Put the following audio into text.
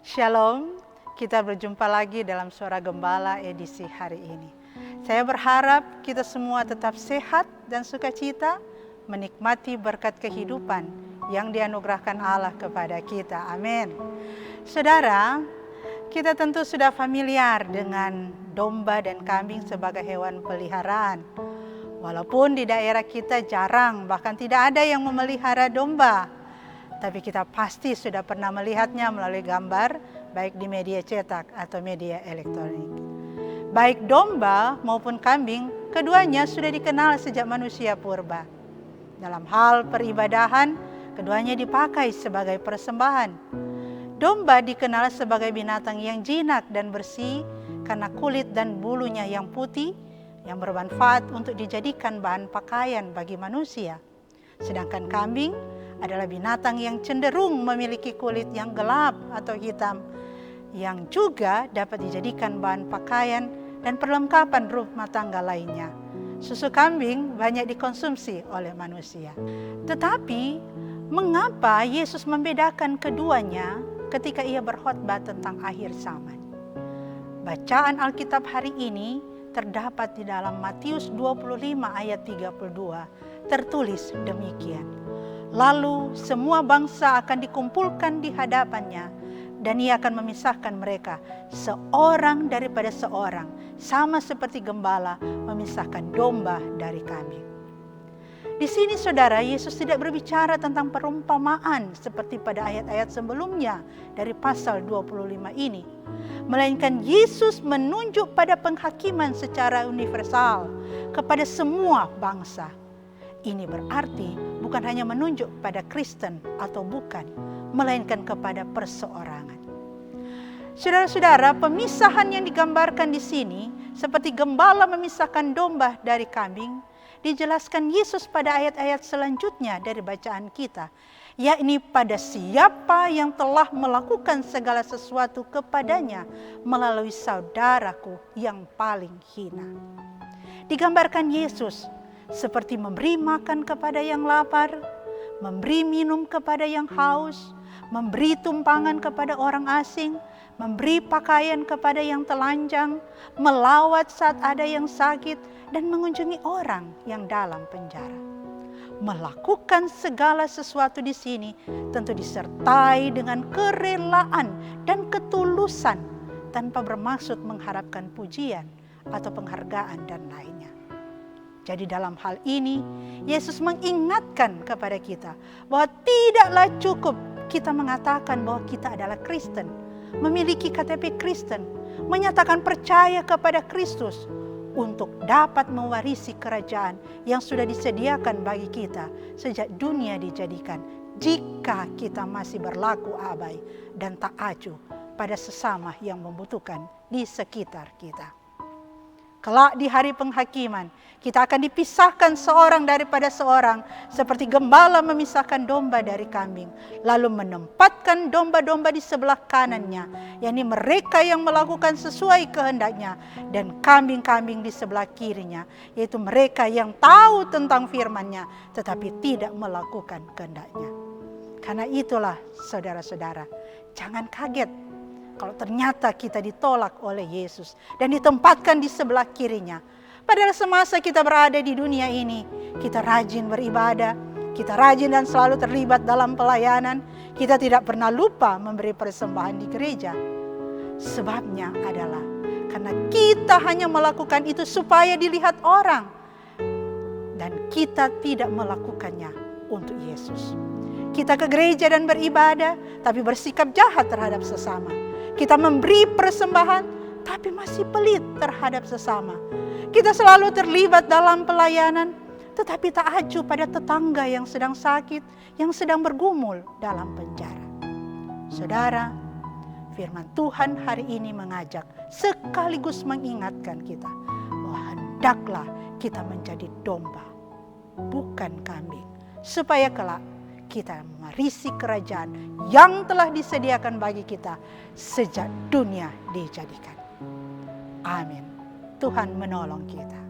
Shalom, kita berjumpa lagi dalam Suara Gembala edisi hari ini. Saya berharap kita semua tetap sehat dan sukacita menikmati berkat kehidupan yang dianugerahkan Allah kepada kita. Amin. Saudara, kita tentu sudah familiar dengan domba dan kambing sebagai hewan peliharaan. Walaupun di daerah kita jarang, bahkan tidak ada yang memelihara domba. Tapi kita pasti sudah pernah melihatnya melalui gambar, baik di media cetak atau media elektronik. Baik domba maupun kambing, keduanya sudah dikenal sejak manusia purba. Dalam hal peribadahan, keduanya dipakai sebagai persembahan. Domba dikenal sebagai binatang yang jinak dan bersih karena kulit dan bulunya yang putih, yang bermanfaat untuk dijadikan bahan pakaian bagi manusia. Sedangkan kambing adalah binatang yang cenderung memiliki kulit yang gelap atau hitam, yang juga dapat dijadikan bahan pakaian dan perlengkapan rumah tangga lainnya. Susu kambing banyak dikonsumsi oleh manusia. Tetapi, mengapa Yesus membedakan keduanya ketika ia berkhotbah tentang akhir zaman? Bacaan Alkitab hari ini terdapat di dalam Matius 25 ayat 32, tertulis demikian. Lalu semua bangsa akan dikumpulkan di hadapannya, dan ia akan memisahkan mereka seorang daripada seorang, sama seperti gembala memisahkan domba dari kambing. Di sini saudara, Yesus tidak berbicara tentang perumpamaan seperti pada ayat-ayat sebelumnya dari pasal 25 ini. Melainkan Yesus menunjuk pada penghakiman secara universal kepada semua bangsa. Ini berarti bukan hanya menunjuk pada Kristen atau bukan, melainkan kepada perseorangan. Saudara-saudara, pemisahan yang digambarkan di sini seperti gembala memisahkan domba dari kambing, dijelaskan Yesus pada ayat-ayat selanjutnya dari bacaan kita, yakni pada siapa yang telah melakukan segala sesuatu kepadanya melalui saudaraku yang paling hina. Digambarkan Yesus seperti memberi makan kepada yang lapar, memberi minum kepada yang haus, memberi tumpangan kepada orang asing, memberi pakaian kepada yang telanjang, melawat saat ada yang sakit, dan mengunjungi orang yang dalam penjara. Melakukan segala sesuatu di sini tentu disertai dengan kerelaan dan ketulusan tanpa bermaksud mengharapkan pujian atau penghargaan dan lainnya. Jadi dalam hal ini, Yesus mengingatkan kepada kita bahwa tidaklah cukup kita mengatakan bahwa kita adalah Kristen, memiliki KTP Kristen, menyatakan percaya kepada Kristus untuk dapat mewarisi kerajaan yang sudah disediakan bagi kita sejak dunia dijadikan, jika kita masih berlaku abai dan tak acuh pada sesama yang membutuhkan di sekitar kita. Kelak di hari penghakiman, kita akan dipisahkan seorang daripada seorang, seperti gembala memisahkan domba dari kambing, lalu menempatkan domba-domba di sebelah kanannya, yakni mereka yang melakukan sesuai kehendaknya, dan kambing-kambing di sebelah kirinya, yaitu mereka yang tahu tentang firman-Nya, tetapi tidak melakukan kehendaknya. Karena itulah saudara-saudara, jangan kaget kalau ternyata kita ditolak oleh Yesus dan ditempatkan di sebelah kirinya. Padahal semasa kita berada di dunia ini, kita rajin beribadah, kita rajin dan selalu terlibat dalam pelayanan, kita tidak pernah lupa memberi persembahan di gereja. Sebabnya adalah karena kita hanya melakukan itu supaya dilihat orang, dan kita tidak melakukannya untuk Yesus. Kita ke gereja dan beribadah, tapi bersikap jahat terhadap sesama. Kita memberi persembahan, tapi masih pelit terhadap sesama. Kita selalu terlibat dalam pelayanan, tetapi tak acuh pada tetangga yang sedang sakit, yang sedang bergumul dalam penjara. Saudara, firman Tuhan hari ini mengajak sekaligus mengingatkan kita bahwa hendaklah kita menjadi domba, bukan kambing, supaya kelak kita mewarisi kerajaan yang telah disediakan bagi kita sejak dunia dijadikan. Amin. Tuhan menolong kita.